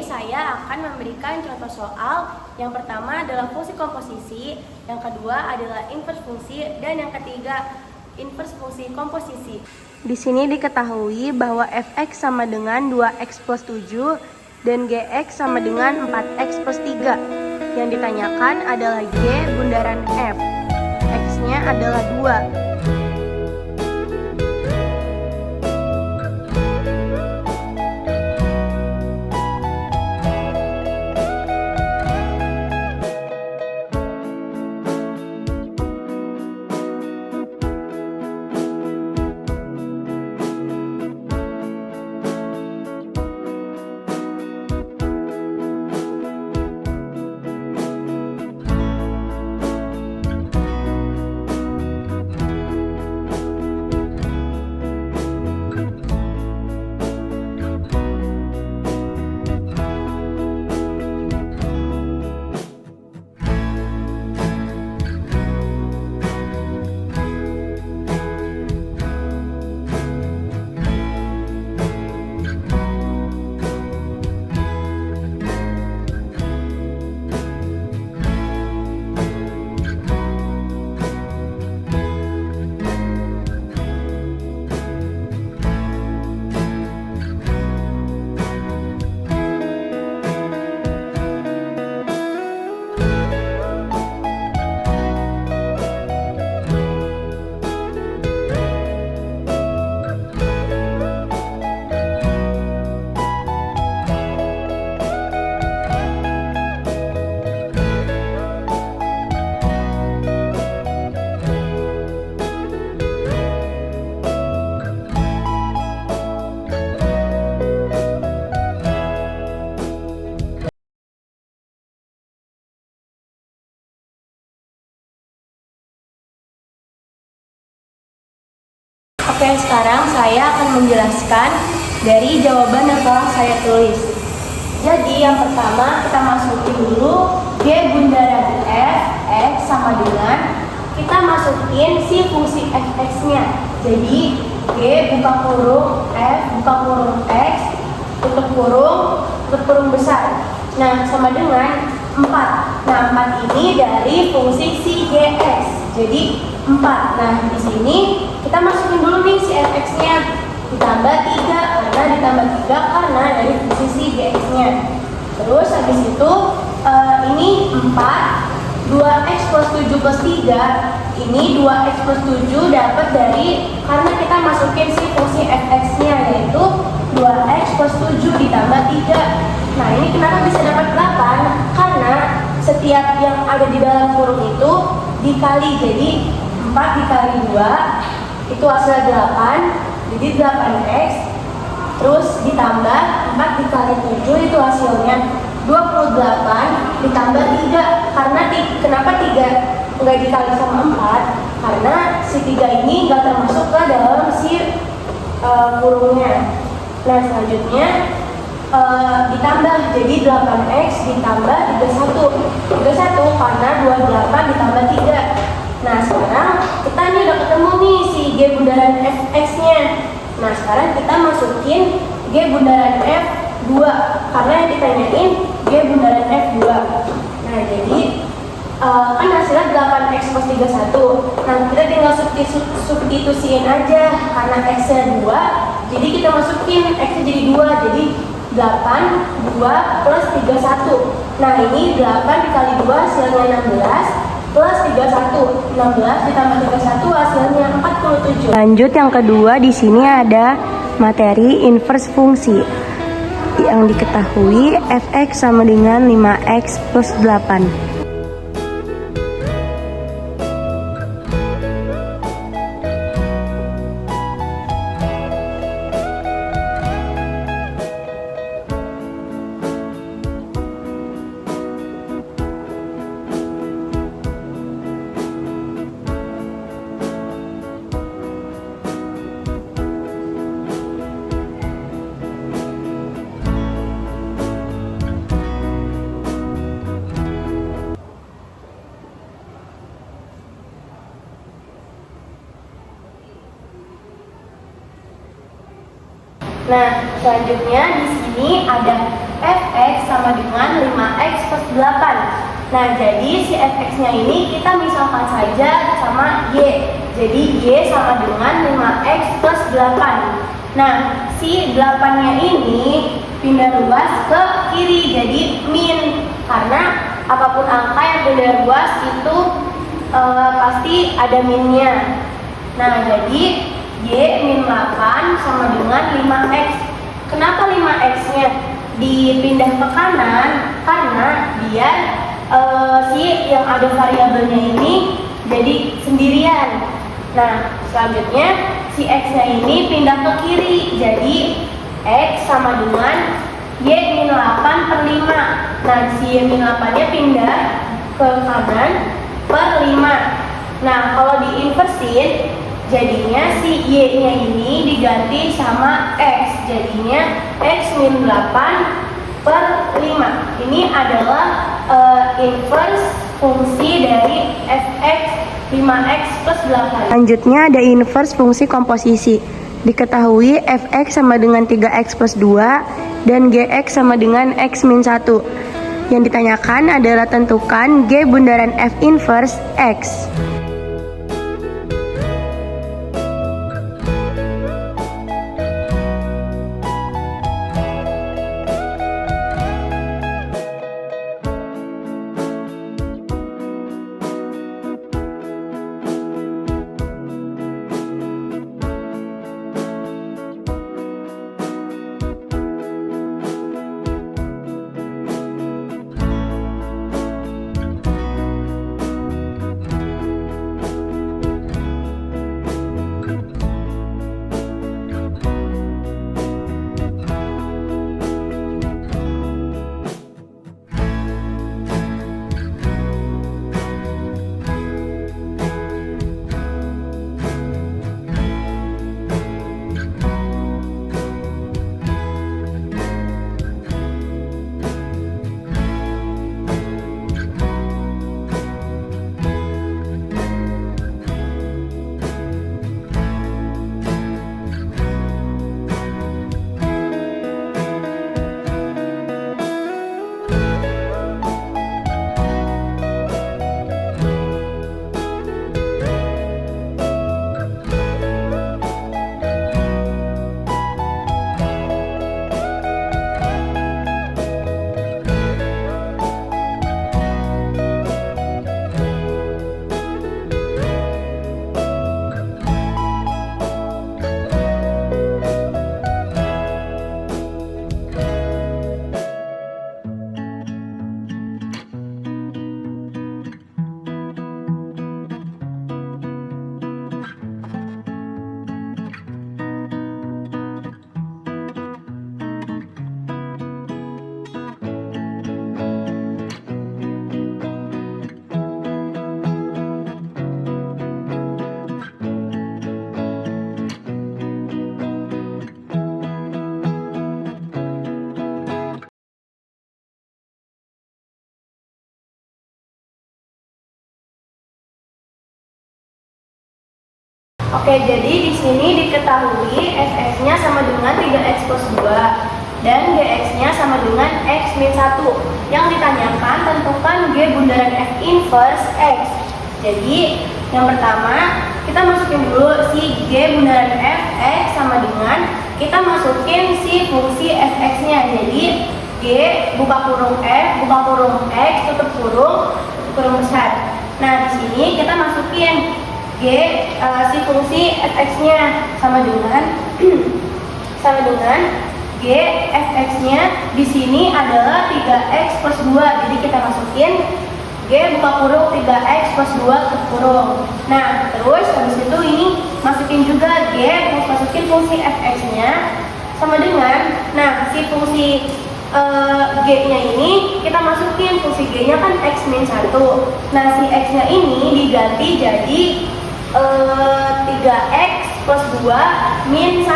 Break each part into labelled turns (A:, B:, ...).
A: saya akan memberikan contoh soal. Yang pertama adalah fungsi komposisi, yang kedua adalah inverse fungsi, dan yang ketiga inverse fungsi komposisi. Di sini diketahui bahwa fx sama dengan 2x plus 7 dan gx sama dengan 4x plus 3. Yang ditanyakan adalah g bundaran f. X-nya adalah 2. Oke, sekarang saya akan menjelaskan dari jawaban yang telah saya tulis. Jadi yang pertama kita masukin dulu G bundaran F, X sama dengan kita masukin si fungsi fx-nya. Jadi G buka kurung, F buka kurung X, tutup kurung besar. Nah, sama dengan 4. Nah, 4 ini dari fungsi si Gx. Jadi 4. Nah, di sini kita masukin dulu nih si fx-nya. Ditambah 3 karena ditambah 3 karena dari fungsi si Gx-nya. Terus habis itu ini 4 2x plus 7 plus 3. Ini 2x plus 7 dapat dari karena kita masukin si fungsi fx-nya yaitu 2x plus 7 ditambah 3. Nah, ini kenapa bisa dapat 8? Karena setiap yang ada di dalam kurung itu dikali. Jadi 4 dikali 2 itu hasilnya 8. Jadi 8x. Terus ditambah 4 dikali 7 itu hasilnya 28 ditambah 3. Karena kenapa 3 nggak dikali sama 4? Karena si 3 ini nggak termasuk ke dalam si kurungnya. Nah, selanjutnya ditambah, jadi 8x ditambah 31 karena 28 ditambah 3. Nah, sekarang kita nih udah ketemu nih si G bundaran fx-nya. Nah, sekarang kita masukin G bundaran f2 karena yang ditanyain G bundaran f2. Nah, jadi kan hasilnya 8x plus 31. Nah, kita tinggal substitusiin aja karena x-nya 2. Jadi kita masukin x-nya jadi 2. Jadi 8, 2 plus 31. Nah, ini 8 dikali 2 hasilnya 16 plus 31. 16 ditambah 31 hasilnya 47. Lanjut yang kedua, di sini ada materi inverse fungsi. Yang diketahui fx sama dengan 5x plus 8. Nah, selanjutnya di sini ada fx sama dengan 5x plus 8. Nah, jadi si fx-nya ini kita misalkan saja sama y. Jadi y sama dengan 5x plus 8. Nah, si 8-nya ini pindah ruas ke kiri, jadi min. Karena apapun angka yang pindah ruas itu pasti ada minnya. Nah, jadi y min 8 sama dengan 5x. Kenapa 5x-nya dipindah ke kanan? Karena biar si yang ada variabelnya ini jadi sendirian. Nah, selanjutnya si x-nya ini pindah ke kiri, jadi x sama dengan y min 8 per 5. Nah, si y min 8-nya pindah ke kanan per 5. Nah, kalau diinversin, jadinya si y-nya ini diganti sama x. Jadinya x min 8 per 5. Ini adalah inverse fungsi dari fx 5x plus 8.
B: Selanjutnya ada inverse fungsi komposisi. Diketahui fx sama dengan 3x plus 2 dan gx sama dengan x min 1. Yang ditanyakan adalah tentukan g bundaran f inverse x.
A: Oke, jadi di sini diketahui fx-nya sama dengan 3x plus 2 dan gx-nya sama dengan x min 1. Yang ditanyakan tentukan g bundaran f inverse x. Jadi, yang pertama kita masukin dulu si g bundaran f x sama dengan kita masukin si fungsi fx-nya. Jadi, g buka kurung f buka kurung x tutup kurung besar. Nah, di sini kita masukin g si fungsi fx-nya sama dengan g fx-nya di sini adalah 3x plus 2. Jadi kita masukin g buka kurung 3x plus 2 tutup kurung. Nah, terus habis itu ini masukin juga g, terus masukin fungsi fx-nya sama dengan si fungsi g-nya ini kita masukin fungsi g-nya kan x min 1. Nah, si x-nya ini diganti jadi 3x plus 2 min 1.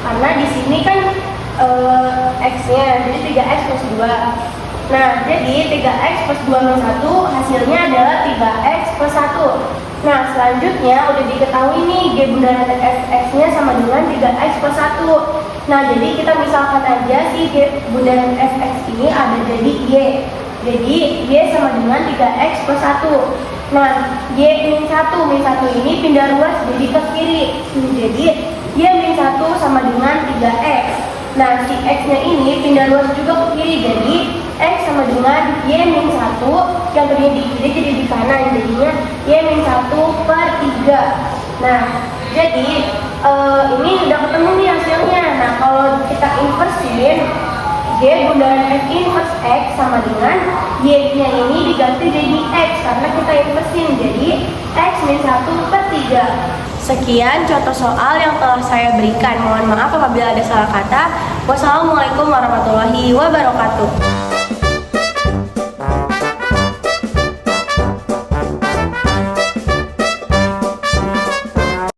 A: Karena di sini kan x-nya, jadi 3x plus 2. Nah, jadi 3x plus 2 min 1 hasilnya adalah 3x plus 1. Nah, selanjutnya udah diketahui nih g bundaran fx-nya sama dengan 3x plus 1. Nah, jadi kita misalkan aja si bundaran fx ini ada jadi y. Jadi y sama dengan 3x plus 1. Nah, y min 1 ini pindah ruas jadi ke kiri. Jadi y min 1 sama dengan 3x. Nah, si x-nya ini pindah ruas juga ke kiri. Jadi x sama dengan y min 1 yang tadinya di kiri jadi di kanan. Jadinya y min 1 per 3. Nah, jadi ini udah ketemu nih hasilnya. Nah, kalau kita inversin, y bundaran f inverse x sama dengan y-nya ini diganti jadi x karena kita inversin. Jadi x min 1 per 3. Sekian contoh soal yang telah saya berikan. Mohon maaf apabila ada salah kata. Wassalamualaikum warahmatullahi wabarakatuh.